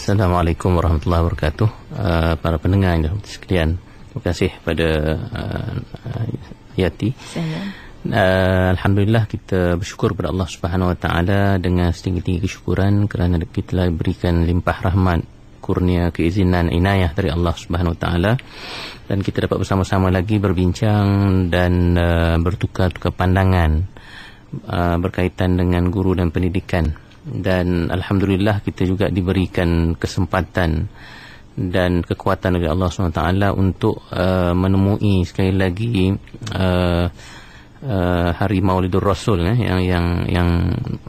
Assalamualaikum warahmatullahi wabarakatuh. Para pendengar yang dirahmati sekalian, terima kasih pada Yati. Alhamdulillah, kita bersyukur kepada Allah Subhanahu Wa Taala dengan setinggi-tinggi kesyukuran kerana kita telah berikan limpah rahmat, kurnia, keizinan, inayah dari Allah Subhanahu Wa Taala, dan kita dapat bersama-sama lagi berbincang dan bertukar-tukar pandangan berkaitan dengan guru dan pendidikan. Dan alhamdulillah kita juga diberikan kesempatan dan kekuatan dari Allah SWT untuk menemui sekali lagi hari Maulidur Rasul yang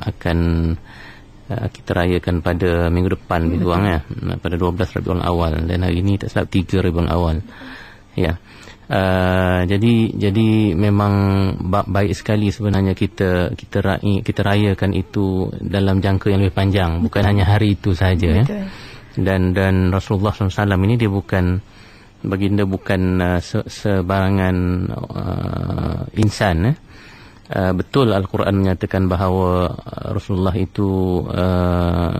akan kita rayakan pada minggu depan pada 12 Rabiul Awal, dan hari ini tak silap 3 Rabiul Awal. Ya. Jadi memang baik sekali sebenarnya kita rayakan itu dalam jangka yang lebih panjang. Betul. Bukan hanya hari itu saja. Ya. Dan Rasulullah SAW ini dia baginda bukan sebarangan insan. Betul Al-Quran menyatakan bahawa Rasulullah itu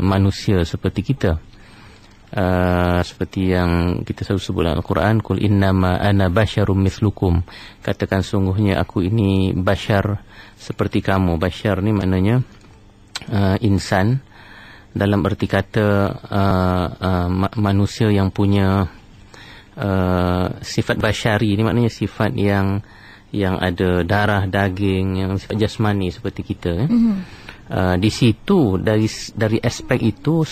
manusia seperti kita. Seperti yang kita selalu sebut dalam Al-Quran, Qul innama ana basyarum mithlukum, katakan sungguhnya aku ini bashar seperti kamu. Bashar ni maknanya insan, dalam erti kata manusia yang punya sifat basyari. Ini maknanya sifat yang ada darah, daging, yang sifat jasmani seperti kita. Di situ dari aspek itu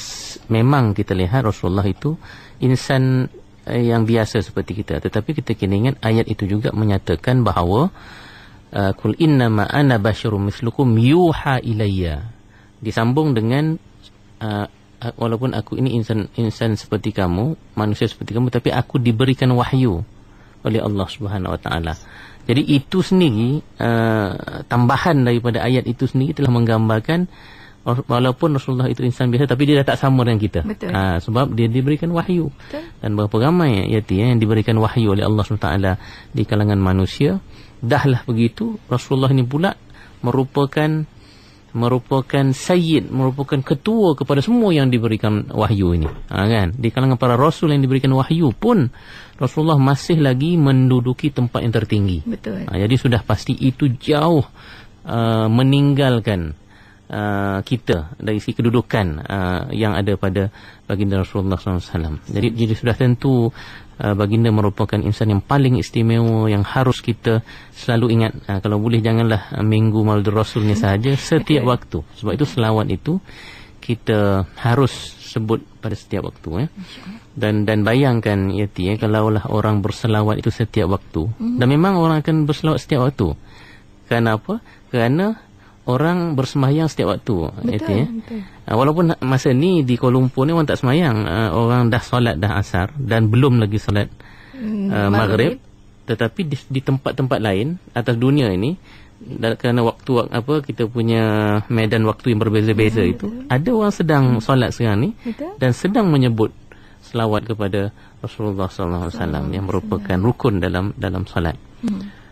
memang kita lihat Rasulullah itu insan yang biasa seperti kita. Tetapi kita kena ingat ayat itu juga menyatakan bahawa Qul innama ana basyarum mithlukum yuha ilayya, disambung dengan walaupun aku ini insan seperti kamu, manusia seperti kamu, tapi aku diberikan wahyu oleh Allah Subhanahu Wa Taala. Jadi itu sendiri tambahan daripada ayat itu sendiri telah menggambarkan walaupun Rasulullah itu insan biasa, tapi dia dah tak sama dengan kita. Sebab dia diberikan wahyu. Betul. Dan berapa ramai yang diberikan wahyu oleh Allah SWT di kalangan manusia. Dahlah begitu, Rasulullah ini pula merupakan sayyid, merupakan ketua kepada semua yang diberikan wahyu ini. Kan? Di kalangan para rasul yang diberikan wahyu pun Rasulullah masih lagi menduduki tempat yang tertinggi. Betul. Jadi sudah pasti itu jauh meninggalkan kita dari segi kedudukan yang ada pada baginda Rasulullah SAW. Jadi sudah tentu baginda merupakan insan yang paling istimewa, yang harus kita selalu ingat. Kalau boleh janganlah minggu Maulidur Rasul ni sahaja, setiap waktu. Sebab itu selawat itu kita harus sebut pada setiap waktu. Dan bayangkan Yati, kalaulah orang berselawat itu setiap waktu, dan memang orang akan berselawat setiap waktu. Kenapa? Kerana orang bersemayang setiap waktu. Betul, betul. Walaupun masa ni di Kuala Lumpur ni orang tak semayang, orang dah solat dah asar dan belum lagi solat maghrib. Tetapi di tempat-tempat lain atas dunia ini, kerana waktu kita punya medan waktu yang berbeza-beza itu, ada orang sedang solat sekarang ni dan sedang menyebut selawat kepada Rasulullah SAW yang merupakan rukun dalam solat.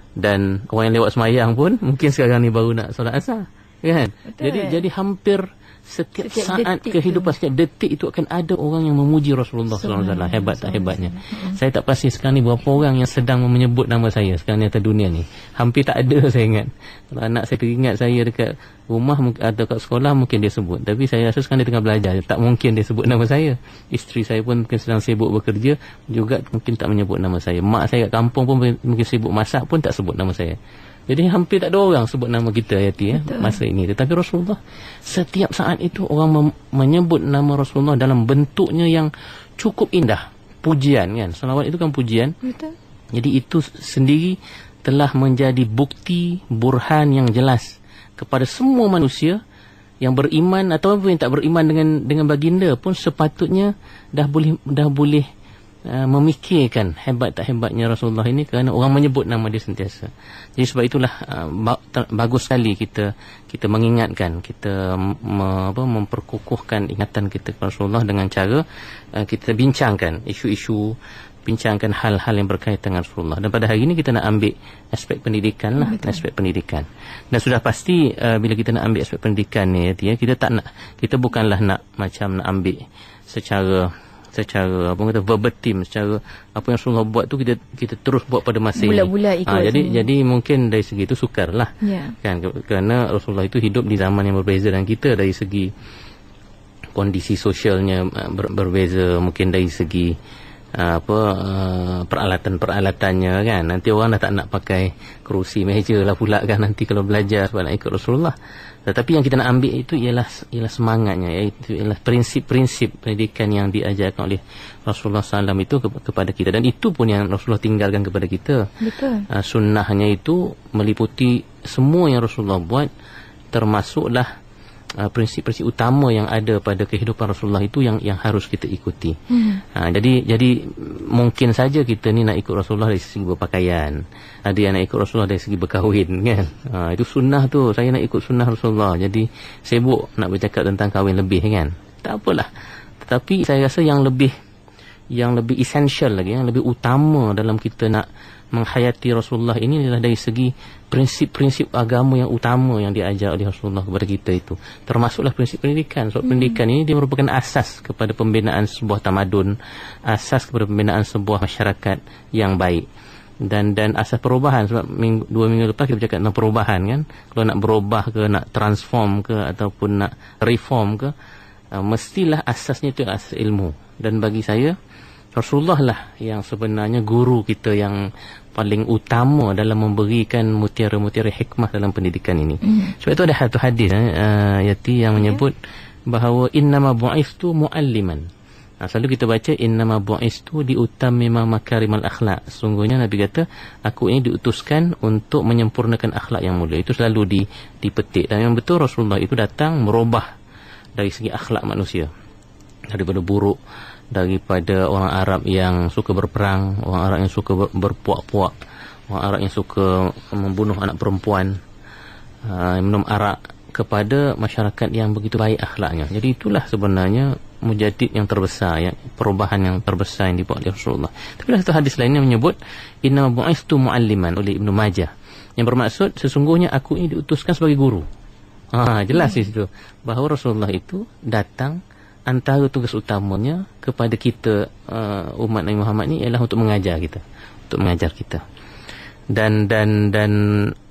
Dan orang yang lewat semayang pun mungkin sekarang ni baru nak solat asar, kan? Jadi hampir setiap saat kehidupan, setiap detik itu akan ada orang yang memuji Rasulullah SAW. Hebat tak hebatnya? Saya tak pasti sekarang ni berapa orang yang sedang menyebut nama saya sekarang ni atas dunia ni. Hampir tak ada, saya ingat. Kalau anak saya teringat saya dekat rumah atau kat sekolah mungkin dia sebut. Tapi saya rasa sekarang dia tengah belajar, tak mungkin dia sebut nama saya. Isteri saya pun mungkin sedang sibuk bekerja, juga mungkin tak menyebut nama saya. Mak saya kat kampung pun mungkin sibuk masak pun tak sebut nama saya. Jadi hampir tak ada orang sebut nama kita masa ini. Tetapi Rasulullah setiap saat itu orang menyebut nama Rasulullah dalam bentuknya yang cukup indah. Pujian, kan? Salawat itu kan pujian. Betul. Jadi itu sendiri telah menjadi bukti burhan yang jelas kepada semua manusia yang beriman atau yang tak beriman dengan baginda pun sepatutnya dah boleh memikirkan hebat tak hebatnya Rasulullah ini, kerana orang menyebut nama dia sentiasa. Jadi sebab itulah bagus sekali kita mengingatkan, kita memperkukuhkan ingatan kita kepada Rasulullah dengan cara kita bincangkan isu-isu, bincangkan hal-hal yang berkaitan dengan Rasulullah. Dan pada hari ini kita nak ambil aspek pendidikan lah. Aspek pendidikan. Dan sudah pasti bila kita nak ambil aspek pendidikan ni, kita bukanlah nak ambil secara apa kata verbatim, secara apa yang Rasulullah buat tu kita terus buat pada masa ini. Bulat-bulat ikut. Jadi mungkin dari segi itu sukarlah. Kan, kerana Rasulullah itu hidup di zaman yang berbeza dengan kita, dari segi kondisi sosialnya berbeza, mungkin dari segi peralatan-peralatannya kan. Nanti orang dah tak nak pakai kerusi meja lah pula kan nanti kalau belajar sebab nak ikut Rasulullah. Tetapi yang kita nak ambil itu ialah semangatnya, iaitu ialah prinsip-prinsip pendidikan yang diajarkan oleh Rasulullah SAW itu kepada kita, dan itu pun yang Rasulullah tinggalkan kepada kita. Betul. Sunnahnya itu meliputi semua yang Rasulullah buat, termasuklah prinsip-prinsip utama yang ada pada kehidupan Rasulullah itu yang harus kita ikuti. Jadi mungkin saja kita ni nak ikut Rasulullah dari segi berpakaian, ada yang nak ikut Rasulullah dari segi berkahwin kan. Itu sunnah tu, saya nak ikut sunnah Rasulullah, jadi sibuk nak bercakap tentang kahwin lebih kan. Tak apalah. Tetapi saya rasa yang lebih essential lagi, yang lebih utama dalam kita nak menghayati Rasulullah ini adalah dari segi prinsip-prinsip agama yang utama yang diajar oleh Rasulullah kepada kita itu, termasuklah prinsip pendidikan. Sebab pendidikan ini dia merupakan asas kepada pembinaan sebuah tamadun, asas kepada pembinaan sebuah masyarakat yang baik, dan asas perubahan. Sebab 2 minggu lepas kita bercakap tentang perubahan kan. Kalau nak berubah ke, nak transform ke, ataupun nak reform ke, mestilah asasnya itu asas ilmu. Dan bagi saya Rasulullah lah yang sebenarnya guru kita yang paling utama dalam memberikan mutiara-mutiara hikmah dalam pendidikan ini. Sebab itu ada satu hadis Yati yang menyebut bahawa innama bu'istu mualliman. Selalu kita baca innama bu'istu diutammima makarimal akhlak. Sungguhnya Nabi kata, aku ini diutuskan untuk menyempurnakan akhlak yang mulia. Itu selalu dipetik. Dan yang betul Rasulullah itu datang merubah dari segi akhlak manusia, daripada buruk, daripada orang Arab yang suka berperang, orang Arab yang suka berpuak-puak, orang Arab yang suka membunuh anak perempuan, minum arak, kepada masyarakat yang begitu baik akhlaknya. Jadi itulah sebenarnya mujaddid yang terbesar, perubahan yang terbesar yang dibuat oleh Rasulullah. Tapi satu hadis lainnya menyebut inna bu'istu mualliman oleh Ibnu Majah, yang bermaksud sesungguhnya aku ini diutuskan sebagai guru. Jelas di situ bahawa Rasulullah itu datang, antara tugas utamanya kepada kita umat Nabi Muhammad ni ialah untuk mengajar kita, dan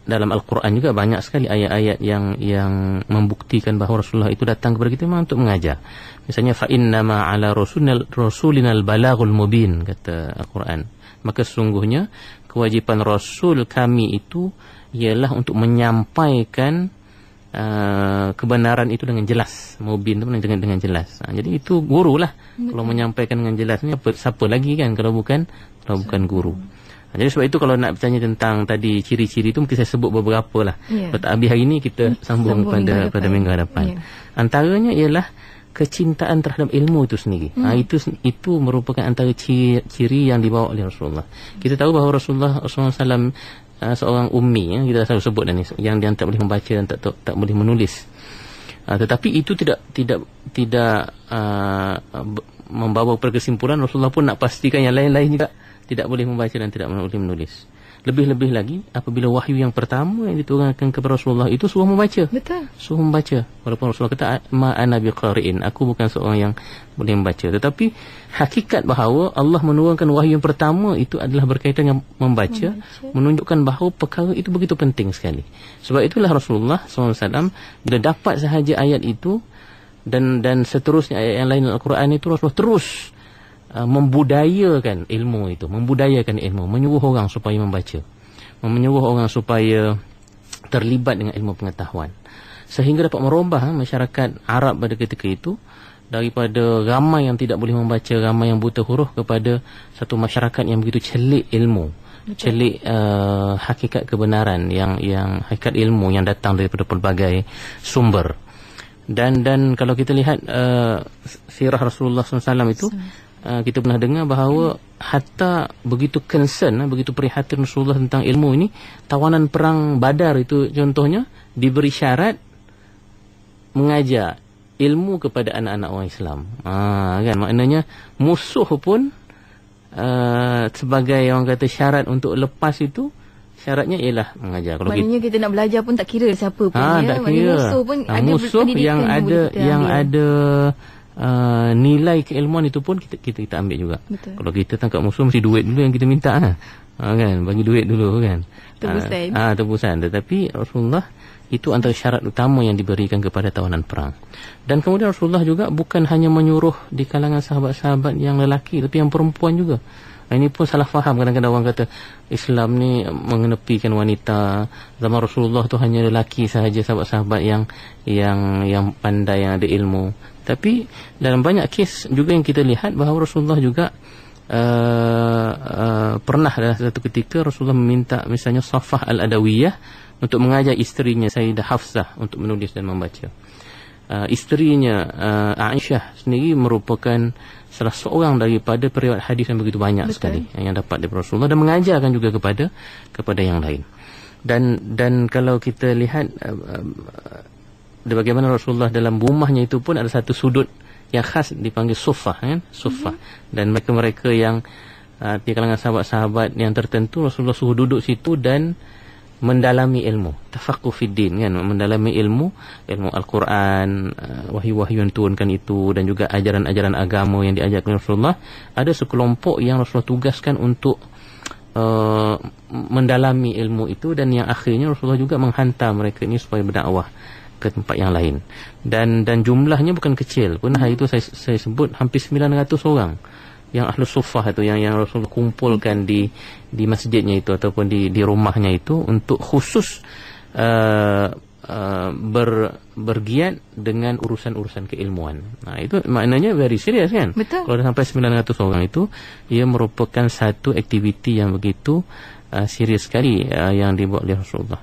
dalam Al-Quran juga banyak sekali ayat-ayat yang membuktikan bahawa Rasulullah itu datang kepada kita memang untuk mengajar. Misalnya fa innama ala rasulinal balaghul mubin, kata Al-Quran, maka sesungguhnya kewajiban Rasul kami itu ialah untuk menyampaikan kebenaran itu dengan jelas. Mubin itu dengan jelas. Jadi itu guru lah. Kalau menyampaikan dengan jelas ni siapa lagi kan kalau bukan guru. Jadi sebab itu kalau nak bertanya tentang tadi ciri-ciri itu, mungkin saya sebut beberapa lah. Kalau tak habis hari ini kita sambung pada minggu hadapan. Antaranya ialah kecintaan terhadap ilmu itu sendiri. Itu merupakan antara ciri yang dibawa oleh Rasulullah. Kita tahu bahawa Rasulullah SAW seorang ummi, kita selalu sebut ni, yang dia tak boleh membaca dan tak boleh menulis. Tetapi itu tidak membawa kepada kesimpulan Rasulullah pun nak pastikan yang lain-lain juga tidak boleh membaca dan tidak boleh menulis. Lebih-lebih lagi apabila wahyu yang pertama yang diturunkan kepada Rasulullah itu suruh membaca. Betul. Suruh membaca. Walaupun Rasulullah kata ma ana biqari'in, aku bukan seorang yang boleh membaca. Tetapi hakikat bahawa Allah menurunkan wahyu yang pertama itu adalah berkaitan dengan membaca, menunjukkan bahawa perkara itu begitu penting sekali. Sebab itulah Rasulullah SAW bila dapat sahaja ayat itu dan seterusnya ayat yang lain dalam Al-Quran itu, Rasulullah terus membudayakan ilmu itu, menyuruh orang supaya membaca, menyuruh orang supaya terlibat dengan ilmu pengetahuan, sehingga dapat merubah masyarakat Arab pada ketika itu daripada ramai yang tidak boleh membaca, ramai yang buta huruf, kepada satu masyarakat yang begitu celik ilmu. Celik hakikat kebenaran, yang hakikat ilmu yang datang daripada pelbagai sumber. Dan kalau kita lihat sirah Rasulullah SAW itu, kita pernah dengar bahawa hatta begitu concern, begitu prihatin Rasulullah tentang ilmu ini, tawanan perang Badar itu contohnya diberi syarat mengajar ilmu kepada anak-anak orang Islam. Kan, maknanya musuh pun sebagai orang kata syarat untuk lepas itu, syaratnya ialah mengajar. Kalau maknanya kita nak belajar pun tak kira siapa pun, tak kira. Musuh pun musuh yang ada nilai keilmuan itu pun kita ambil juga. Betul. Kalau kita tangkap musuh mesti duit dulu yang kita minta kan, bagi duit dulu kan. Tebusan. Tebusan. Tetapi Rasulullah itu antara syarat utama yang diberikan kepada tawanan perang. Dan kemudian Rasulullah juga bukan hanya menyuruh di kalangan sahabat-sahabat yang lelaki, tapi yang perempuan juga. Ini pun salah faham. Kadang-kadang orang kata Islam ni mengenepikan wanita. Zaman Rasulullah tu hanya lelaki sahaja, sahabat-sahabat yang pandai, yang ada ilmu. Tapi dalam banyak kes juga yang kita lihat bahawa Rasulullah juga pernah dalam satu ketika Rasulullah meminta misalnya Safah Al-Adawiyah untuk mengajar isterinya Sayyidah Hafsah untuk menulis dan membaca. Isterinya Aisyah sendiri merupakan salah seorang daripada periwayat hadis yang begitu banyak sekali yang dapat daripada Rasulullah dan mengajarkan juga kepada yang lain. Dan kalau kita lihat bagaimana Rasulullah dalam rumahnya itu pun ada satu sudut yang khas dipanggil sufah, kan? Sufah. Dan mereka yang di kalangan sahabat-sahabat yang tertentu Rasulullah suruh duduk situ dan mendalami ilmu, tafaqquh fid din, kan, mendalami ilmu Al-Quran, wahyu-wahyu yang turunkan itu, dan juga ajaran-ajaran agama yang diajarkan Rasulullah. Ada sekelompok yang Rasulullah tugaskan untuk mendalami ilmu itu, dan yang akhirnya Rasulullah juga menghantar mereka ini supaya berdakwah ke tempat yang lain. Dan jumlahnya bukan kecil pun. Hari itu saya sebut hampir 900 orang yang Ahlus Suffah itu, yang Rasulullah kumpulkan di masjidnya itu ataupun di rumahnya itu untuk khusus bergiat dengan urusan-urusan keilmuan. Itu maknanya very serious, kan? Betul. Kalau sampai 900 orang itu, ia merupakan satu aktiviti yang begitu serius sekali yang dibuat oleh Rasulullah.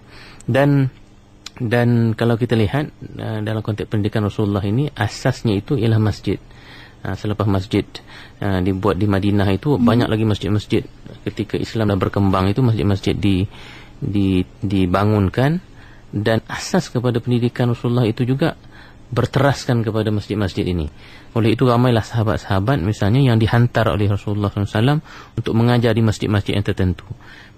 Dan kalau kita lihat dalam konteks pendidikan Rasulullah ini, asasnya itu ialah masjid. Selepas masjid dibuat di Madinah itu, banyak lagi masjid-masjid. Ketika Islam dah berkembang itu, masjid-masjid dibangunkan, dan asas kepada pendidikan Rasulullah itu juga berteraskan kepada masjid-masjid ini. Oleh itu ramailah sahabat-sahabat misalnya yang dihantar oleh Rasulullah SAW untuk mengajar di masjid-masjid yang tertentu.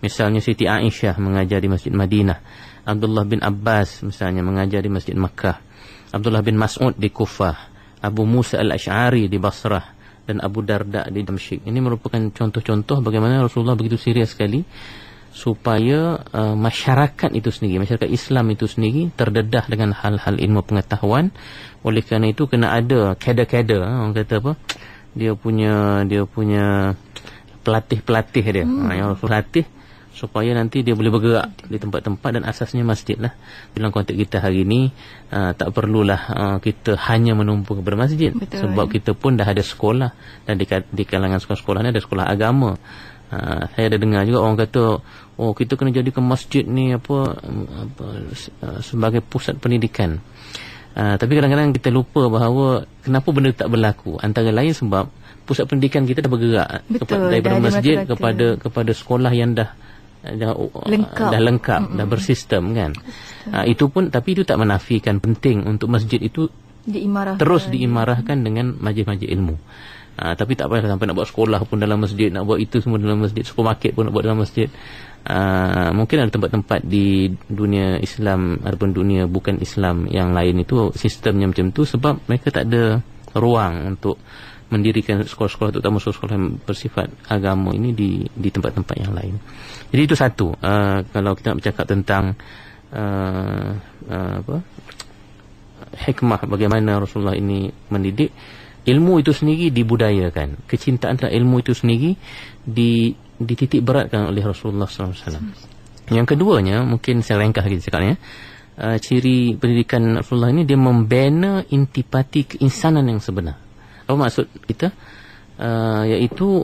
Misalnya Siti Aisyah mengajar di Masjid Madinah, Abdullah bin Abbas misalnya mengajar di Masjid Makkah, Abdullah bin Mas'ud di Kufah, Abu Musa Al-Ash'ari di Basrah, dan Abu Darda di Damsyik. Ini merupakan contoh-contoh bagaimana Rasulullah begitu serius sekali supaya masyarakat itu sendiri, masyarakat Islam itu sendiri terdedah dengan hal-hal ilmu pengetahuan. Oleh kerana itu kena ada kader-kader, orang kata apa, dia punya pelatih-pelatih dia, yang Rasul latih supaya nanti dia boleh bergerak di tempat-tempat, dan asasnya masjid lah. Dalam konteks kita hari ini, tak perlulah kita hanya menumpu kepada masjid. Betul. Sebab kita pun dah ada sekolah, dan di kalangan sekolah-sekolah ni ada sekolah agama. Saya ada dengar juga orang kata, kita kena jadikan masjid ni sebagai pusat pendidikan. Tapi kadang-kadang kita lupa bahawa kenapa benda tak berlaku. Antara lain sebab pusat pendidikan kita dah bergerak. Betul, daripada masjid kepada sekolah yang dah lengkap, dah bersistem, kan. Itu pun, tapi itu tak menafikan penting untuk masjid itu terus diimarahkan dengan majlis-majlis ilmu. Tapi tak payah sampai nak buat sekolah pun dalam masjid, nak buat itu semua dalam masjid, supermarket pun nak buat dalam masjid. Mungkin ada tempat-tempat di dunia Islam ataupun dunia bukan Islam yang lain itu sistemnya macam tu, sebab mereka tak ada ruang untuk mendirikan sekolah-sekolah, terutama sekolah yang bersifat agama ini di tempat-tempat yang lain. Jadi itu satu. Kalau kita nak bercakap tentang hikmah bagaimana Rasulullah ini mendidik, ilmu itu sendiri dibudayakan. Kecintaan terhadap ilmu itu sendiri dititik beratkan oleh Rasulullah SAW. Yang keduanya, mungkin saya ringkas lagi cakapnya, ciri pendidikan Rasulullah ini, dia membina intipati keinsanan yang sebenar. Apa maksud kita? Iaitu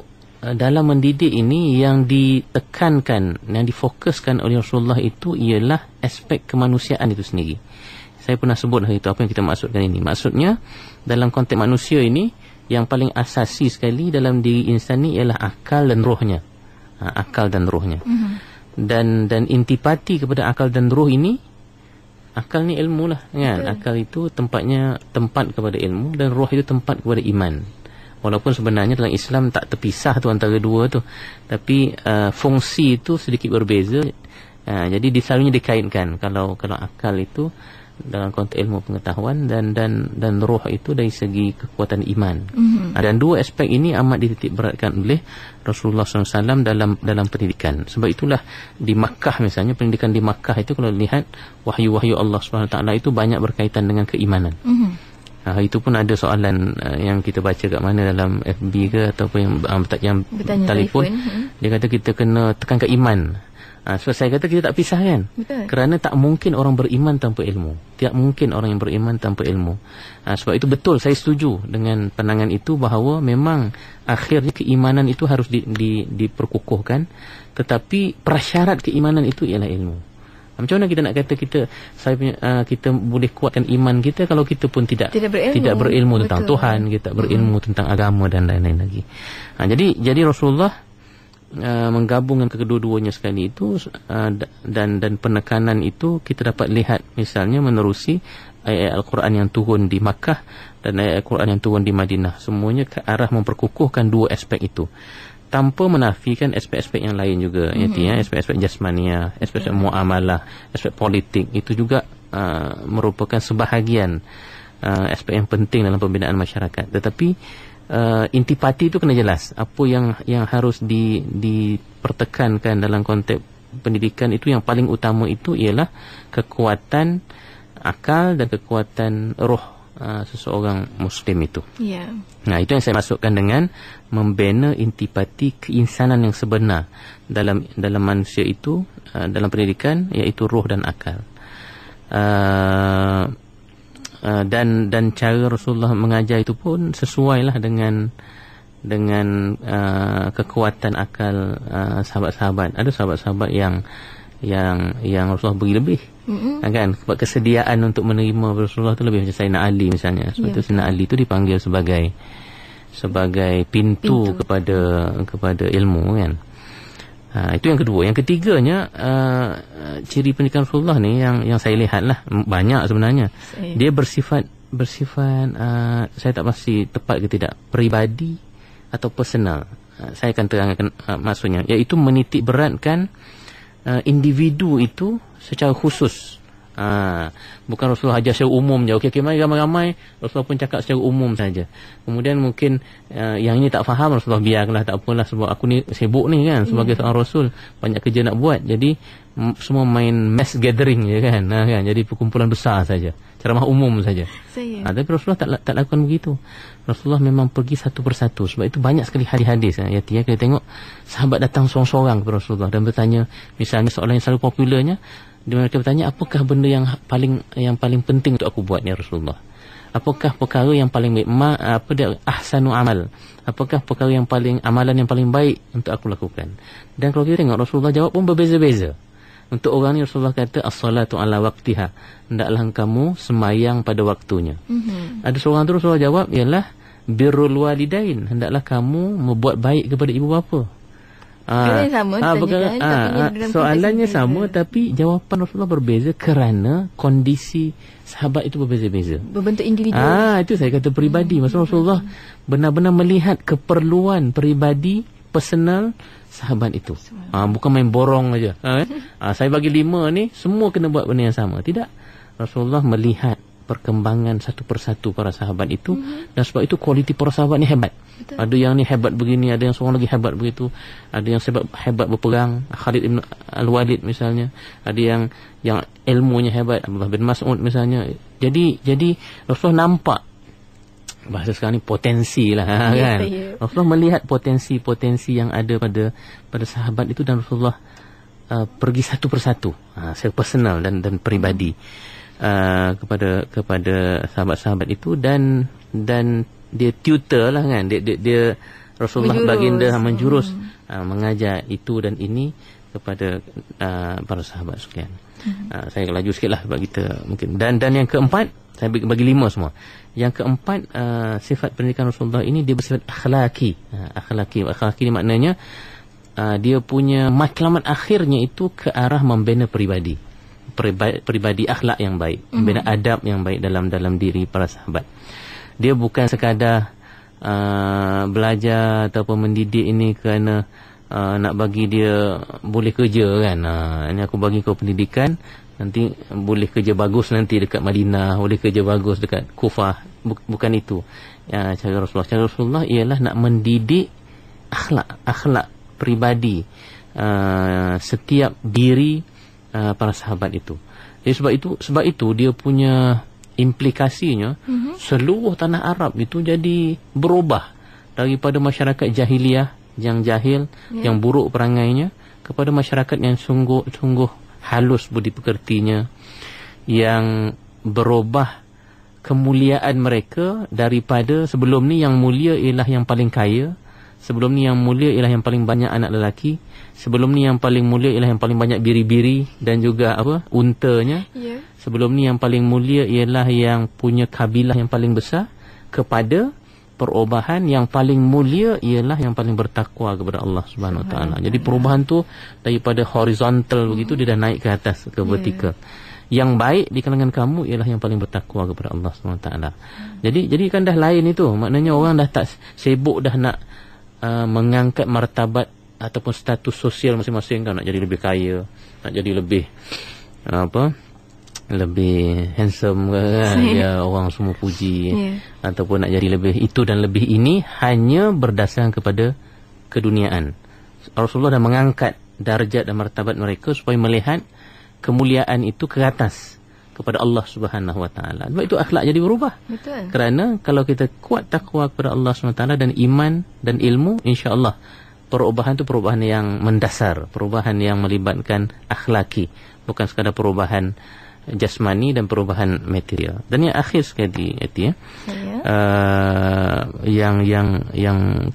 dalam mendidik ini yang ditekankan, yang difokuskan oleh Rasulullah itu ialah aspek kemanusiaan itu sendiri. Saya pernah sebut hari itu apa yang kita maksudkan ini. Maksudnya dalam konteks manusia ini, yang paling asasi sekali dalam diri insan ni ialah akal dan rohnya. Akal dan rohnya. Dan intipati kepada akal dan roh ini, akal ni ilmu lah, kan. Betul. Akal itu tempat kepada ilmu, dan roh itu tempat kepada iman. Walaupun sebenarnya dalam Islam tak terpisah tu antara dua tu, tapi fungsi itu sedikit berbeza. Jadi selalunya dikaitkan. Kalau akal itu dalam konteks ilmu pengetahuan, dan roh itu dari segi kekuatan iman. Dan dua aspek ini amat dititik beratkan oleh Rasulullah SAW dalam pendidikan. Sebab itulah di Makkah misalnya, pendidikan di Makkah itu kalau lihat wahyu-wahyu Allah SWT itu banyak berkaitan dengan keimanan. Itu pun ada soalan yang kita baca kat mana dalam FB ke ataupun yang telefon. Dia kata kita kena tekankan iman. So saya kata kita tak pisah kan. Betul. Kerana tak mungkin orang beriman tanpa ilmu. Tak mungkin orang yang beriman tanpa ilmu. Sebab itu betul, saya setuju dengan pandangan itu bahawa memang akhirnya keimanan itu harus diperkukuhkan, tetapi prasyarat keimanan itu ialah ilmu. Macam mana kita nak kata kita boleh kuatkan iman kita kalau kita pun tidak berilmu tentang Tuhan, kita berilmu tentang agama dan lain-lain lagi. Jadi Rasulullah menggabungkan kedua-duanya sekali itu, dan penekanan itu kita dapat lihat misalnya menerusi ayat Al-Quran yang turun di Makkah dan ayat Al-Quran yang turun di Madinah, semuanya ke arah memperkukuhkan dua aspek itu tanpa menafikan aspek-aspek yang lain juga. Aspek-aspek jasmania, aspek-aspek muamalah, aspek politik itu juga merupakan sebahagian aspek yang penting dalam pembinaan masyarakat. Tetapi intipati itu kena jelas. Apa yang harus dipertekankan dalam konteks pendidikan itu, yang paling utama itu ialah kekuatan akal dan kekuatan roh seseorang Muslim itu. Nah, itu yang saya masukkan dengan membina intipati keinsanan yang sebenar dalam manusia itu, dalam pendidikan, iaitu roh dan akal. Dan cara Rasulullah mengajar itu pun sesuailah dengan kekuatan akal sahabat-sahabat. Ada sahabat-sahabat yang Rasulullah beri lebih, kan? Sebab kesediaan untuk menerima Rasulullah itu lebih. Macam Sayyidina Ali misalnya. Sebab itu Sayyidina Ali itu dipanggil sebagai pintu kepada ilmu, kan? Itu yang kedua. Yang ketiganya, ciri pendidikan Rasulullah ni yang saya lihat lah, banyak sebenarnya. Dia bersifat saya tak pasti tepat ke tidak, peribadi atau personal. Saya akan terangkan maksudnya, iaitu menitik beratkan individu itu secara khusus. Bukan Rasulullah ajar secara umum je. Okey, mari ramai-ramai, Rasulullah pun cakap secara umum saja. Kemudian mungkin yang ini tak faham, Rasulullah biarlah, tak apalah, sebab aku ni sibuk ni, kan, sebagai seorang Rasul, banyak kerja nak buat. Jadi semua main mass gathering je, kan, kan? Jadi perkumpulan besar saja, ceramah umum saja. Tapi Rasulullah tak lakukan begitu. Rasulullah memang pergi satu persatu. Sebab itu banyak sekali hadis-hadis, kita tengok sahabat datang seorang-seorang kepada Rasulullah dan bertanya, misalnya soalan yang selalu popularnya, dia mereka bertanya, apakah benda yang paling penting untuk aku buat, ya Rasulullah? Apakah perkara yang paling baik, ahsanu amal? Apakah perkara yang amalan yang paling baik untuk aku lakukan? Dan kalau kita tengok, Rasulullah jawab pun berbeza-beza. Untuk orang ni Rasulullah kata as-salatu ala waqtiha, hendaklah kamu semayang pada waktunya. Ada seorang tu Rasulullah jawab ialah birrul walidain, hendaklah kamu membuat baik kepada ibu bapa. Soalannya sama, tapi jawapan Rasulullah berbeza kerana kondisi sahabat itu berbeza-beza, berbentuk individu. Itu saya kata peribadi. Maksud Rasulullah benar-benar melihat keperluan peribadi, personal sahabat itu. Bukan main borong aja. Saya bagi 5 ni, semua kena buat benda yang sama. Tidak. Rasulullah melihat perkembangan satu persatu para sahabat itu, dan sebab itu kualiti para sahabat ni hebat. Betul. Ada yang ni hebat begini, ada yang seorang lagi hebat begitu, ada yang hebat berperang, Khalid ibn Al-Walid misalnya, ada yang ilmunya hebat, Abdullah bin Mas'ud misalnya. Jadi Rasulullah nampak, bahasa sekarang ni potensi lah, kan? Rasulullah melihat potensi-potensi yang ada pada sahabat itu, dan Rasulullah pergi satu persatu, secara personal dan peribadi, kepada sahabat-sahabat itu, dan dia tutor lah, kan, dia Rasulullah baginda menjurus, mengajar itu dan ini kepada para sahabat sekalian. Saya laju sikit lah sebab kita mungkin, dan yang keempat, saya bagi 5 semua. Yang keempat, sifat pendidikan Rasulullah ini dia bersifat akhlaki. Akhlaki ni maknanya dia punya matlamat akhirnya itu ke arah membina peribadi akhlak yang baik, membina adab yang baik dalam diri para sahabat. Dia bukan sekadar belajar ataupun mendidik ini kerana nak bagi dia boleh kerja, kan. Ini aku bagi kau pendidikan nanti boleh kerja bagus nanti dekat Madinah, boleh kerja bagus dekat Kufah. Bukan itu cara Rasulullah. Cara Rasulullah ialah nak mendidik akhlak pribadi setiap diri para sahabat itu. Jadi sebab itu dia punya implikasinya seluruh tanah Arab itu jadi berubah daripada masyarakat jahiliyah yang jahil, yang buruk perangainya, kepada masyarakat yang sungguh halus budi pekertinya, yang berubah kemuliaan mereka daripada sebelum ni yang mulia ialah yang paling kaya, sebelum ni yang mulia ialah yang paling banyak anak lelaki, sebelum ni yang paling mulia ialah yang paling banyak biri-biri dan juga untanya. Sebelum ni yang paling mulia ialah yang punya kabilah yang paling besar, kepada perubahan yang paling mulia ialah yang paling bertakwa kepada Allah Subhanahu Wa Taala. Jadi perubahan tu daripada horizontal begitu dia dah naik ke atas ke vertikal. Yang baik di kalangan kamu ialah yang paling bertakwa kepada Allah Subhanahu Wa Taala. Jadi kan dah lain itu. Maknanya orang dah tak sibuk dah nak mengangkat martabat ataupun status sosial masing-masing kan, nak jadi lebih kaya, nak jadi lebih lebih handsome kan, ya, orang semua puji, ataupun nak jadi lebih itu dan lebih ini, hanya berdasarkan kepada keduniaan. Rasulullah dah mengangkat darjat dan martabat mereka supaya melihat kemuliaan itu ke atas kepada Allah Subhanahu Wa Taala. Sebab itu akhlak jadi berubah. Betul. Kerana kalau kita kuat takwa kepada Allah Subhanahu Wa Taala dan iman dan ilmu, insya-Allah perubahan itu perubahan yang mendasar, perubahan yang melibatkan akhlaki, bukan sekadar perubahan jasmani dan perubahan material. Dan yang akhir sekali yang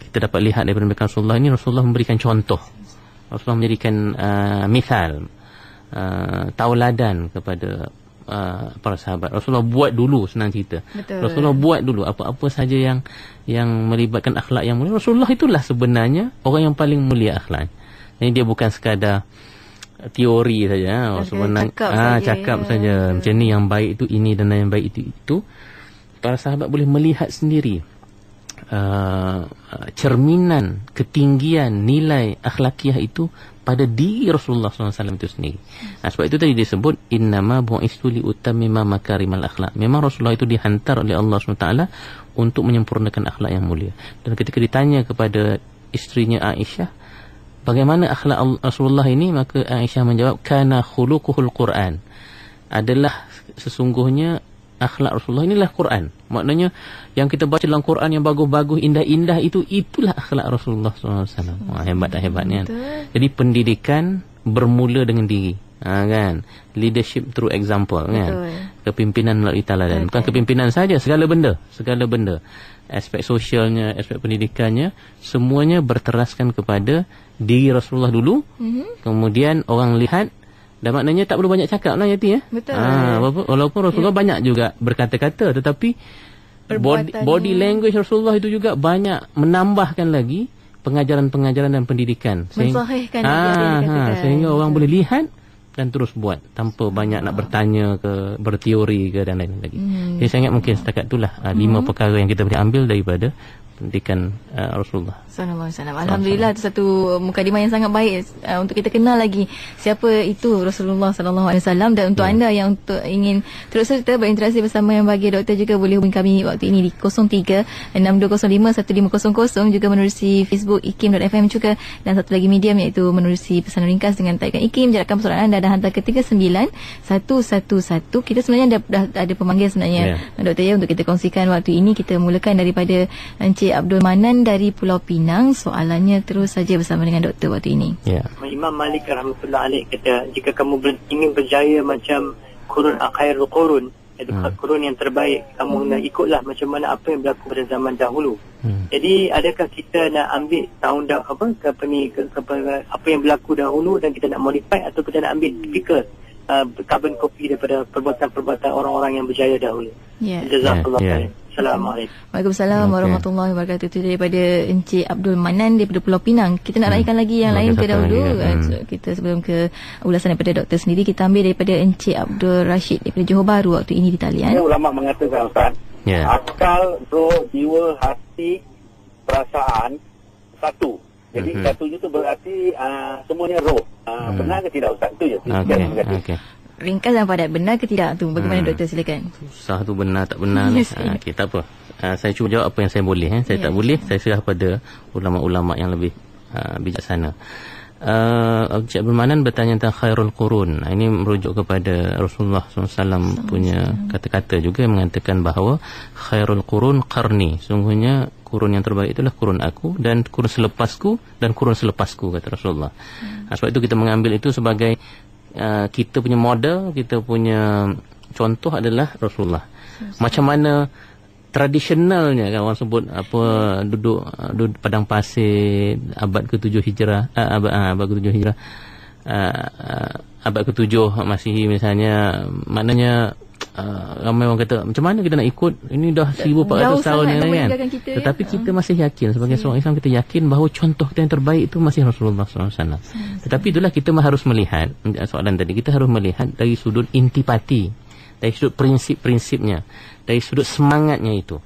kita dapat lihat daripada Rasulullah ini, Rasulullah memberikan contoh, Rasulullah menjadikan misal, tauladan kepada para sahabat. Rasulullah buat dulu, senang cerita. Betul. Rasulullah buat dulu apa-apa saja yang melibatkan akhlak yang mulia. Rasulullah itulah sebenarnya orang yang paling mulia akhlak. Jadi dia bukan sekadar teori saja, cakap saja macam ni yang baik itu ini dan yang baik itu. Para sahabat boleh melihat sendiri cerminan ketinggian nilai akhlakiah itu pada diri Rasulullah SAW itu sendiri. Sebab itu tadi disebut innama bu'istu li utammima makarimal akhlak. Memang Rasulullah itu dihantar oleh Allah SWT untuk menyempurnakan akhlak yang mulia. Dan ketika ditanya kepada istrinya Aisyah, bagaimana akhlak Rasulullah ini, maka Aisyah menjawab, kana khuluquhul Quran. Adalah sesungguhnya akhlak Rasulullah inilah Quran. Maknanya yang kita baca dalam Quran yang bagus-bagus, indah-indah itulah akhlak Rasulullah SAW. Hebat tak hebatnya. Jadi pendidikan bermula dengan diri. Kan? Leadership through example. Kan? Kepimpinan melalui teladan. Bukan kepimpinan saja, segala benda. Aspek sosialnya, aspek pendidikannya, semuanya berteraskan kepada diri Rasulullah dulu. Kemudian orang lihat, dan maknanya tak perlu banyak cakap lah Yati. Betul. Walaupun Rasulullah banyak juga berkata-kata, tetapi body language Rasulullah itu juga banyak menambahkan lagi pengajaran-pengajaran dan pendidikan. Sehingga orang boleh lihat dan terus buat tanpa banyak nak bertanya ke, berteori ke dan lain-lain lagi. Jadi saya ingat mungkin setakat itulah 5 perkara yang kita boleh ambil daripada pendidikan Rasulullah. Alhamdulillah, itu satu mukadimah yang sangat baik untuk kita kenal lagi siapa itu Rasulullah SAW. Dan untuk anda yang ingin terus serta berinteraksi bersama yang bagi doktor, juga boleh hubungi kami waktu ini di 03-6205-1500, juga menerusi Facebook ikim.fm juga, dan satu lagi medium iaitu menerusi pesanan ringkas dengan tagline ikim. Jarakkan persoalan anda dan hantar ke 39111. Kita sebenarnya dah ada pemanggil sebenarnya, doktor ya, untuk kita kongsikan waktu ini. Kita mulakan daripada Encik Abdul Manan dari Pulau Pinang. Soalannya terus saja bersama dengan doktor waktu ini. Imam Malik rahmatullah alaih kata, jika kamu ingin berjaya macam kurun khairul qurun, iaitu kurun yang terbaik, kamu nak ikutlah macam mana apa yang berlaku pada zaman dahulu. Jadi adakah kita nak ambil apa yang berlaku dahulu dan kita nak modify, atau kita nak ambil typical carbon copy daripada perbuatan-perbuatan orang-orang yang berjaya dahulu? Jazakallah khair. Assalamualaikum. Waalaikumsalam warahmatullahi wabarakatuh. Itu daripada Encik Abdul Manan daripada Pulau Pinang. Kita nak naikkan lagi yang lain ke dahulu. Kita sebelum ke ulasan daripada doktor sendiri, kita ambil daripada Encik Abdul Rashid daripada Johor Bahru waktu ini di talian. Ulama mengatakan Ustaz, akal, roh, jiwa, hati, perasaan satu. Jadi satu itu berarti semuanya roh. Benar ke tidak Ustaz? Itu je. Okay. ringkas dan padat. Benar ke tidak tu? Bagaimana doktor, silakan. Susah tu, benar tak benar. Okay, tak apa. Saya cuba jawab apa yang saya boleh. Saya tak boleh, saya serah pada ulama-ulama yang lebih bijaksana. Cik Bermanan bertanya tentang khairul qurun. Ini merujuk kepada Rasulullah SAW punya kata-kata juga yang mengatakan bahawa khairul qurun qarni. Sungguhnya kurun yang terbaik itulah kurun aku, dan kurun selepasku, dan kurun selepasku, kata Rasulullah. Sebab itu kita mengambil itu sebagai kita punya model, kita punya contoh adalah Rasulullah. Macam mana tradisionalnya kan orang sebut apa, duduk padang pasir abad ke-7 Hijrah, abad ke-7 Hijrah, abad ke-7 Masihi misalnya. Maknanya ramai orang kata macam mana kita nak ikut, ini dah 1400 tahun kan. Tetapi kita masih yakin, sebagai seorang Islam kita yakin bahawa contoh kita yang terbaik itu masih Rasulullah SAW. Tetapi itulah kita harus melihat, soalan tadi kita harus melihat dari sudut intipati, dari sudut prinsip-prinsipnya, dari sudut semangatnya itu.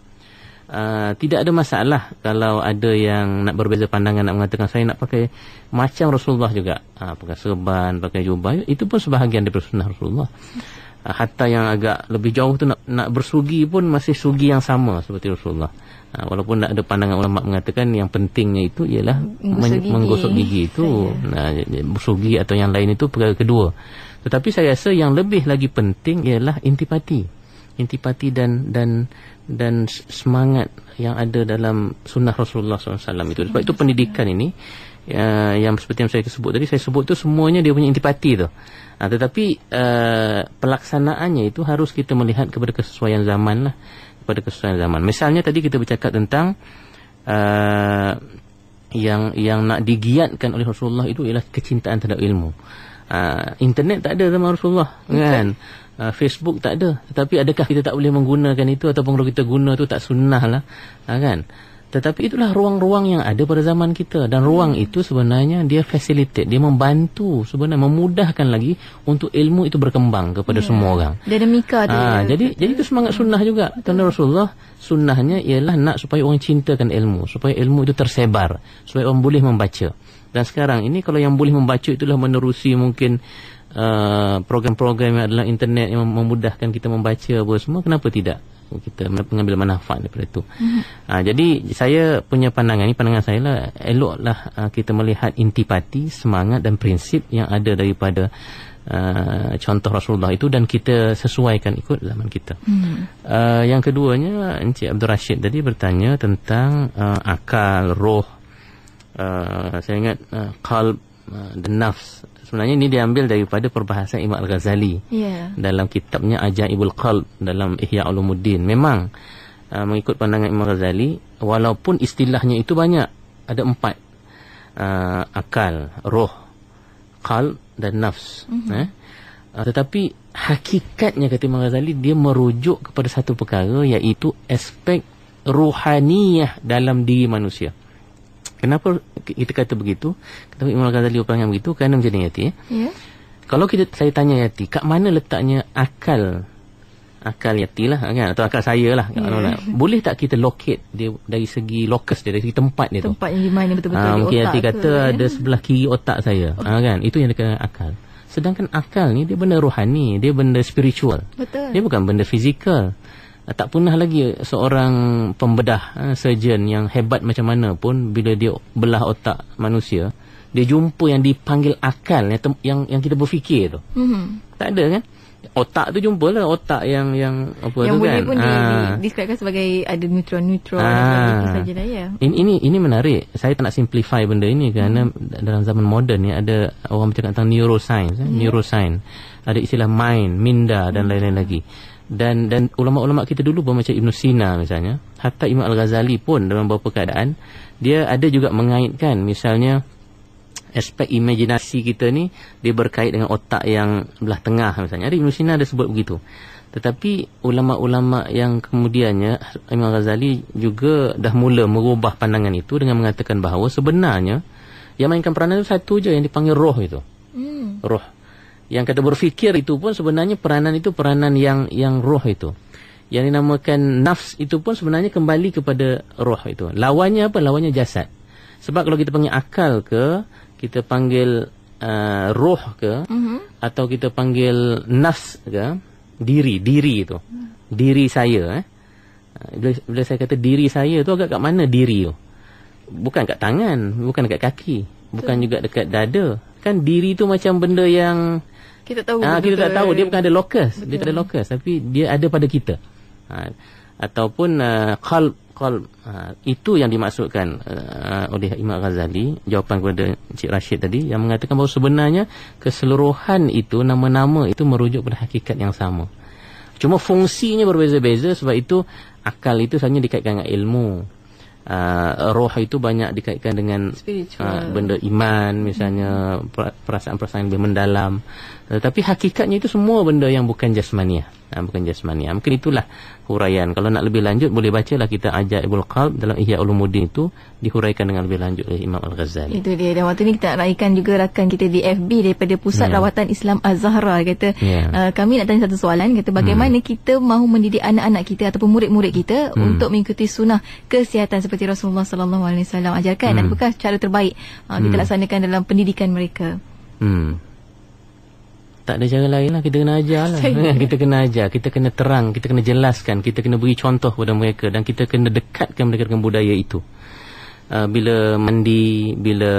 Tidak ada masalah kalau ada yang nak berbeza pandangan, nak mengatakan saya nak pakai macam Rasulullah juga, pakai serban, pakai jubah, itu pun sebahagian daripada sunnah Rasulullah. Hatta yang agak lebih jauh tu nak bersugi pun masih sugi yang sama seperti Rasulullah. Walaupun ada pandangan ulama mengatakan yang pentingnya itu ialah menggosok gigi itu, bersugi atau yang lain itu perkara kedua. Tetapi saya rasa yang lebih lagi penting ialah intipati dan semangat yang ada dalam sunnah Rasulullah SAW itu. Sebab itu pendidikan ini yang seperti yang saya sebut tadi, saya sebut tu semuanya dia punya intipati tu. Tetapi pelaksanaannya itu harus kita melihat kepada kesesuaian zaman lah, kepada kesesuaian zaman. Misalnya tadi kita bercakap tentang yang nak digiatkan oleh Rasulullah itu ialah kecintaan terhadap ilmu. Internet tak ada zaman Rasulullah kan. Facebook tak ada. Tetapi adakah kita tak boleh menggunakan itu, ataupun kalau kita guna tu tak sunnah lah kan. Tetapi itulah ruang-ruang yang ada pada zaman kita, dan ruang itu sebenarnya dia facilitate, dia membantu sebenarnya, memudahkan lagi untuk ilmu itu berkembang kepada semua orang. Dinamika dia. Jadi itu semangat sunnah juga. Kerana Rasulullah sunnahnya ialah nak supaya orang cintakan ilmu, supaya ilmu itu tersebar, supaya orang boleh membaca. Dan sekarang ini kalau yang boleh membaca itulah menerusi mungkin program-program yang adalah internet yang memudahkan kita membaca apa semua, kenapa tidak kita mengambil manfaat daripada itu. Jadi saya punya pandangan ni, pandangan saya lah, eloklah kita melihat intipati, semangat dan prinsip yang ada daripada contoh Rasulullah itu, dan kita sesuaikan ikut zaman kita. Yang keduanya, Encik Abdul Rashid tadi bertanya tentang akal, roh, saya ingat qalb dan nafs. Sebenarnya ini diambil daripada perbahasan Imam Al-Ghazali dalam kitabnya Ajaibul Qalb dalam Ihya Ulumuddin. Memang mengikut pandangan Imam Al-Ghazali, walaupun istilahnya itu banyak, ada 4, akal, roh, qalb dan nafs. Tetapi hakikatnya kata Imam Al-Ghazali, dia merujuk kepada satu perkara, iaitu aspek ruhaniyah dalam diri manusia. Kenapa kita kata begitu? Kenapa Imam Al-Ghazali berpandangan begitu? Kerana macam ni, Yati. Kalau saya tanya Yati, kat mana letaknya akal Yati lah kan, atau akal saya lah, boleh tak kita locate dia dari segi locus dia, dari segi tempat dia, tempat yang di mana betul-betul di mungkin otak Yati kata ada sebelah kiri otak saya, kan, itu yang dikatakan akal. Sedangkan akal ni dia benda rohani, dia benda spiritual. Betul. Dia bukan benda fizikal. Tak pernah lagi seorang pembedah, surgeon yang hebat macam mana pun, bila dia belah otak manusia, dia jumpa yang dipanggil akal, yang kita berfikir tu. Tak ada kan? Otak tu jumpalah otak yang apa yang tu kan. Yang boleh pun describekan sebagai ada neutron itu sajalah ya. Ini menarik. Saya tak nak simplify benda ini kerana dalam zaman moden ni ada orang bercakap tentang neuroscience, neuroscience. Ada istilah mind, minda dan lain-lain lagi. Dan ulama-ulama kita dulu macam Ibn Sina misalnya, hatta Imam Al-Ghazali pun dalam beberapa keadaan dia ada juga mengaitkan, misalnya aspek imajinasi kita ni dia berkait dengan otak yang belah tengah misalnya. Ada Ibn Sina ada sebut begitu. Tetapi ulama-ulama yang kemudiannya, Imam Al-Ghazali juga dah mula merubah pandangan itu dengan mengatakan bahawa sebenarnya yang mainkan peranan itu satu je, yang dipanggil roh itu. Roh. Yang kata berfikir itu pun sebenarnya peranan itu peranan yang roh itu. Yang dinamakan nafs itu pun sebenarnya kembali kepada roh itu. Lawannya apa? Lawannya jasad. Sebab kalau kita panggil akal ke, kita panggil roh ke, atau kita panggil nafs ke, diri itu. Diri saya. Bila saya kata diri saya tu, agak kat mana diri tu? Bukan kat tangan, bukan dekat kaki, bukan juga dekat dada. Kan diri tu macam benda yang kita tahu. Kita tak tahu, dia bukan ada lokus. Dia tak ada lokus, tapi dia ada pada kita. Ataupun qalb. Itu yang dimaksudkan oleh Imam Ghazali, jawapan kepada Encik Rashid tadi, yang mengatakan bahawa sebenarnya keseluruhan itu, nama-nama itu merujuk pada hakikat yang sama. Cuma fungsinya berbeza-beza. Sebab itu akal itu sebenarnya dikaitkan dengan ilmu. Roh itu banyak dikaitkan dengan benda iman, misalnya perasaan-perasaan yang lebih mendalam. Tetapi hakikatnya itu semua benda yang bukan jasmaniah. Mungkin itulah huraian. Kalau nak lebih lanjut, boleh bacalah kita Ajaibul Qalb dalam Ihya Ulumuddin, itu dihuraikan dengan lebih lanjut oleh Imam Al-Ghazali. Itu dia. Dan waktu ni kita nak raikan juga rakan kita di FB daripada Pusat Rawatan Islam Az-Zahra. Kata kami nak tanya satu soalan. Kata bagaimana kita mahu mendidik anak-anak kita ataupun murid-murid kita untuk mengikuti sunnah kesihatan seperti Rasulullah SAW ajarkan. Adakah cara terbaik kita laksanakan dalam pendidikan mereka? Tak ada cara lain lah, kita kena ajar lah. Kita kena ajar, kita kena terang, kita kena jelaskan, kita kena beri contoh kepada mereka, dan kita kena dekatkan mereka dengan budaya itu. Bila mandi, bila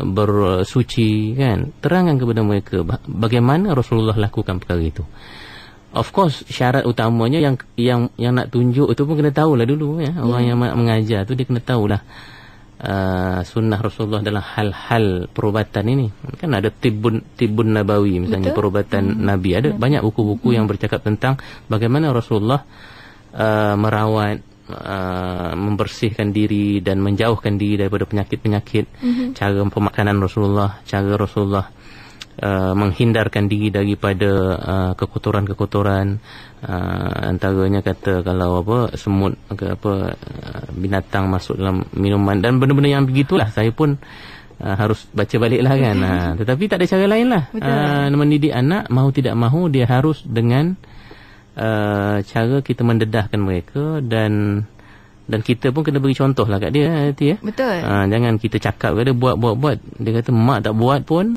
bersuci, kan, terangkan kepada mereka bagaimana Rasulullah lakukan perkara itu. Of course, syarat utamanya yang nak tunjuk itu pun kena tahulah dulu, ya. Orang yang mengajar tu dia kena tahulah sunnah Rasulullah dalam hal-hal perubatan ini. Kan ada tibun nabawi, misalnya. Betul? Perubatan Nabi. Ada banyak buku-buku yang bercakap tentang bagaimana Rasulullah merawat, membersihkan diri dan menjauhkan diri daripada penyakit-penyakit. Cara pemakanan Rasulullah, cara Rasulullah menghindarkan diri daripada kekotoran-kekotoran, antaranya kata kalau semut ke binatang masuk dalam minuman dan benda-benda yang begitulah. Saya pun harus baca baliklah, kan. Tetapi tak ada cara lain lah. Mendidik anak, mahu tidak mahu dia harus dengan cara kita mendedahkan mereka, dan kita pun kena beri contoh lah kat dia, ya. Betul. Jangan kita cakap ke dia buat. Dia kata mak tak buat pun,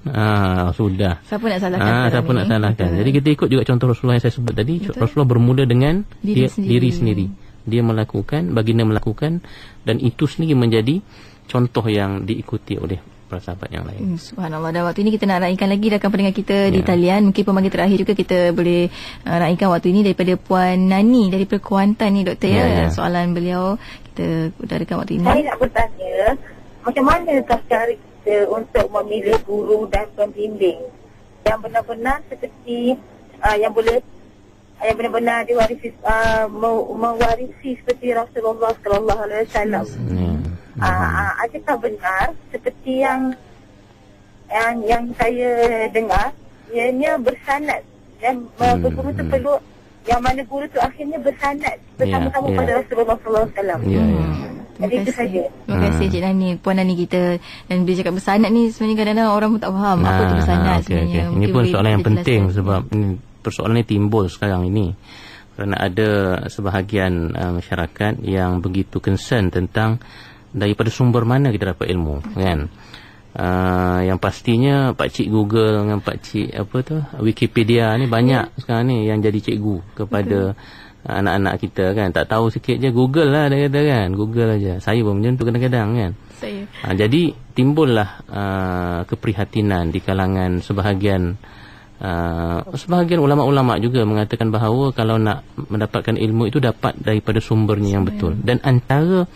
sudah. Siapa nak salahkan? Siapa nak salahkan? Jadi kita ikut juga contoh Rasulullah yang saya sebut tadi. Betul. Rasulullah bermula dengan diri sendiri. Dia melakukan, baginda melakukan, dan itu sendiri menjadi contoh yang diikuti oleh para sahabat yang lain. Subhanallah. Dan waktu ini kita nak raikan lagi rakan pendengar kita di talian. Mungkin pemanggil terakhir juga kita boleh raikan waktu ini daripada Puan Nani dari Kuantan ni, Doktor, ya. Soalan beliau kita udarakan waktu ini. Saya nak bertanya, macam manakah cara kita untuk memilih guru dan pembimbing yang benar-benar seperti yang benar-benar diwarisi, mewarisi seperti Rasulullah sallallahu alaihi wasallam. Adakah benar seperti yang saya dengar, ianya bersanad, dan berguru tu perlu yang mana guru tu akhirnya bersanad bersama-sama pada Rasulullah sallallahu alaihi wasallam. Jadi itu saja. Terima kasih Cik Nani, Puan Nani kita. Dan bila cakap bersanad ni sebenarnya kadang-kadang orang pun tak faham apa tu bersanad sebenarnya. Ini pun soalan yang penting sebab persoalan ni timbul sekarang ini kerana ada sebahagian masyarakat yang begitu concern tentang daripada sumber mana kita dapat ilmu, kan. Yang pastinya Pakcik Google dengan Pakcik Wikipedia ni banyak sekarang ni yang jadi cikgu kepada anak-anak kita, kan. Tak tahu sikit je Google lah dia kata, kan. Google aja. Saya pun macam tu kadang-kadang, kan. Jadi timbullah keprihatinan di kalangan sebahagian ulama-ulama juga mengatakan bahawa kalau nak mendapatkan ilmu itu dapat daripada sumbernya yang betul. Dan antara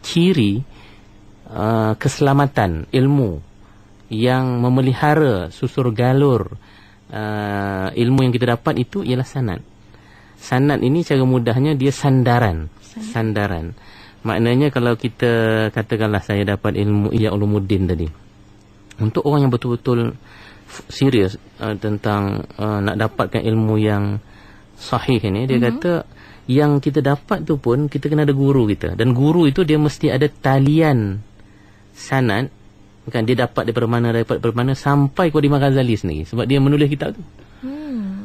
ciri keselamatan ilmu yang memelihara susur galur ilmu yang kita dapat itu ialah sanad. Sanad ini cara mudahnya dia sandaran. Maknanya kalau kita katakanlah saya dapat ilmu Ihya Ulumuddin tadi, untuk orang yang betul-betul serius tentang nak dapatkan ilmu yang sahih ini, dia kata yang kita dapat tu pun kita kena ada guru kita, dan guru itu dia mesti ada talian sanad, kan. Dia dapat daripada mana sampai kepada Imam Ghazali sendiri sebab dia menulis kitab tu.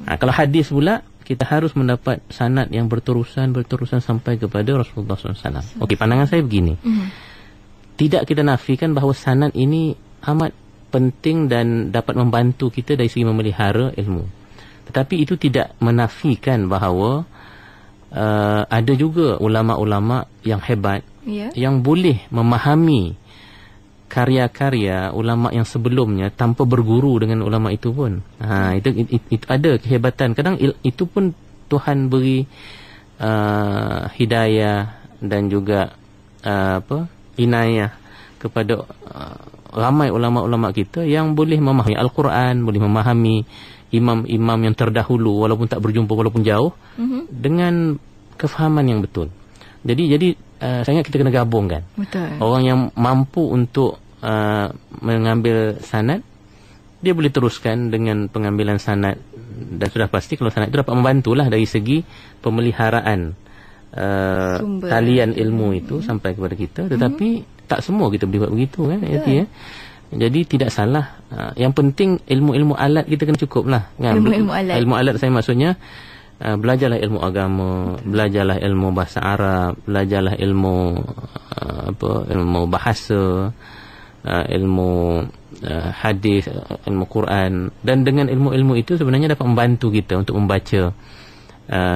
Kalau hadis pula kita harus mendapat sanad yang berterusan sampai kepada Rasulullah SAW. Okey, pandangan saya begini. Tidak kita nafikan bahawa sanad ini amat penting dan dapat membantu kita dari segi memelihara ilmu. Tetapi itu tidak menafikan bahawa ada juga ulama-ulama yang hebat yang boleh memahami karya-karya ulama yang sebelumnya tanpa berguru dengan ulama itu pun. Itu ada kehebatan. Kadang itu pun Tuhan beri hidayah dan juga inayah kepada ramai ulama-ulama kita yang boleh memahami Al-Quran, boleh memahami imam-imam yang terdahulu walaupun tak berjumpa, walaupun jauh, dengan kefahaman yang betul. Jadi saya ingat kita kena gabungkan. Betul. Orang yang mampu untuk mengambil sanad, dia boleh teruskan dengan pengambilan sanad, dan sudah pasti kalau sanad itu dapat membantulah dari segi pemeliharaan talian ilmu itu sampai kepada kita. Tetapi tak semua kita boleh buat begitu kan. Jadi tidak salah. Yang penting ilmu-ilmu alat kita kena cukup lah kan? Ilmu alat saya maksudnya belajarlah ilmu agama, belajarlah ilmu bahasa Arab, belajarlah ilmu ilmu bahasa, ilmu hadis, ilmu Quran. Dan dengan ilmu-ilmu itu sebenarnya dapat membantu kita untuk membaca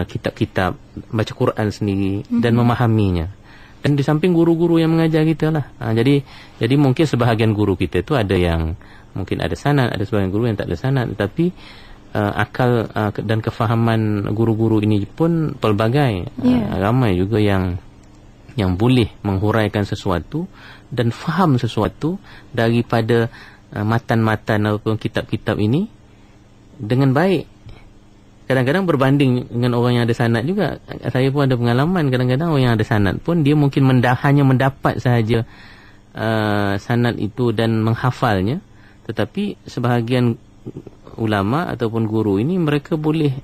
kitab-kitab, baca Quran sendiri dan memahaminya. Dan di samping guru-guru yang mengajar kita lah. Jadi mungkin sebahagian guru kita itu ada yang mungkin ada sanad, ada sebahagian guru yang tak ada sanad. Tetapi akal dan kefahaman guru-guru ini pun pelbagai. Ramai juga yang boleh menghuraikan sesuatu dan faham sesuatu daripada matan-matan ataupun kitab-kitab ini dengan baik. Kadang-kadang berbanding dengan orang yang ada sanad juga. Saya pun ada pengalaman, kadang-kadang orang yang ada sanad pun dia mungkin hanya mendapat sahaja sanad itu dan menghafalnya. Tetapi sebahagian ulama ataupun guru ini, mereka boleh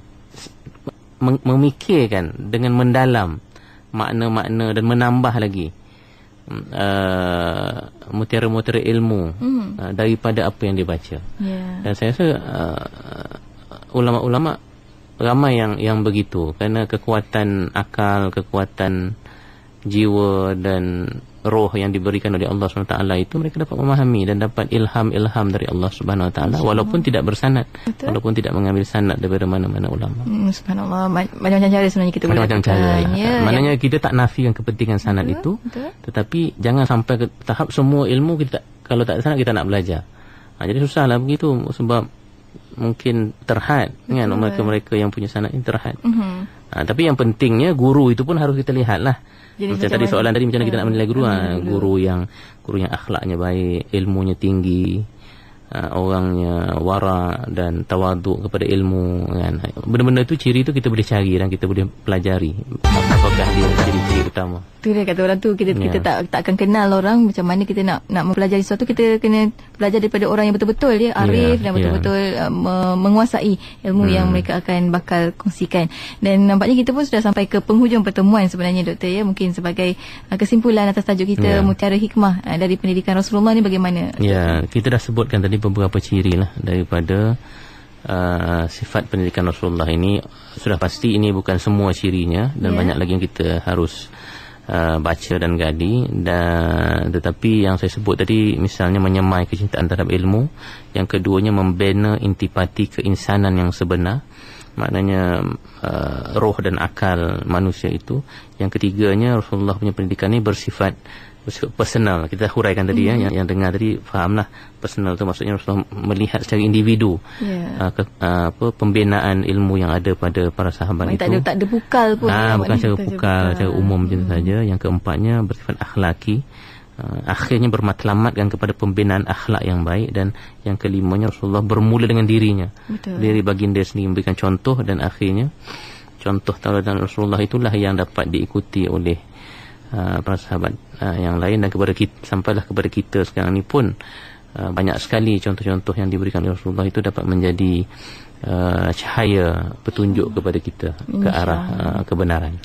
memikirkan dengan mendalam makna-makna dan menambah lagi mutiara-mutiara ilmu daripada apa yang dibaca. Dan saya rasa ulama-ulama ramai yang begitu, kerana kekuatan akal, kekuatan jiwa dan roh yang diberikan oleh Allah SWT itu, mereka dapat memahami dan dapat ilham dari Allah SWT walaupun tidak bersanad. Betul. Walaupun tidak mengambil sanad daripada mana-mana ulama. Subhanallah, macam-macam cara sebenarnya kita boleh lakukan. Maknanya kita tak nafikan kepentingan sanad itu. Tetapi jangan sampai ke tahap semua ilmu kita, kalau tak ada sanad kita nak belajar. Jadi susahlah begitu, sebab mungkin terhad kan mereka-mereka yang punya sanad ini terhad. Tapi yang pentingnya guru itu pun harus kita lihatlah. Macam tadi soalan tadi, macam mana kita nak menilai guru? Guru yang akhlaknya baik, ilmunya tinggi, orangnya wara dan tawaduk kepada ilmu kan. Benda-benda itu, ciri itu kita boleh cari dan kita boleh pelajari apakah dia ciri-ciri utama. Tu dia kata orang tu, kita tak akan kenal orang macam mana kita nak mempelajari sesuatu. Kita kena belajar daripada orang yang betul-betul dia arif dan betul-betul menguasai ilmu yang mereka akan bakal kongsikan. Dan nampaknya kita pun sudah sampai ke penghujung pertemuan sebenarnya, Doktor, ya. Mungkin sebagai kesimpulan atas tajuk kita, mutiara hikmah dari pendidikan Rasulullah ni bagaimana? Kita dah sebutkan tadi beberapa ciri lah daripada sifat pendidikan Rasulullah ini. Sudah pasti ini bukan semua cirinya dan banyak lagi yang kita harus baca dan gali. Tetapi yang saya sebut tadi, misalnya menyemai kecintaan terhadap ilmu. Yang keduanya membina intipati keinsanan yang sebenar, maknanya roh dan akal manusia itu. Yang ketiganya, Rasulullah punya pendidikan ini bersifat personal. Kita huraikan tadi yang dengar tadi fahamlah. Personal itu maksudnya Rasulullah melihat secara individu pembinaan ilmu yang ada pada para sahabat itu. Tak ada pukal pun. Bukan secara pukal, secara umum macam saja. Yang keempatnya bersifat akhlaki. Akhirnya bermatlamatkan kepada pembinaan akhlak yang baik. Dan yang kelimanya, Rasulullah bermula dengan dirinya. Dari baginda sendiri memberikan contoh, dan akhirnya contoh tauladan Rasulullah itulah yang dapat diikuti oleh para sahabat yang lain, dan kepada kita, sampailah kepada kita sekarang ni pun banyak sekali contoh-contoh yang diberikan oleh Rasulullah itu dapat menjadi cahaya petunjuk kepada kita ke arah kebenaran.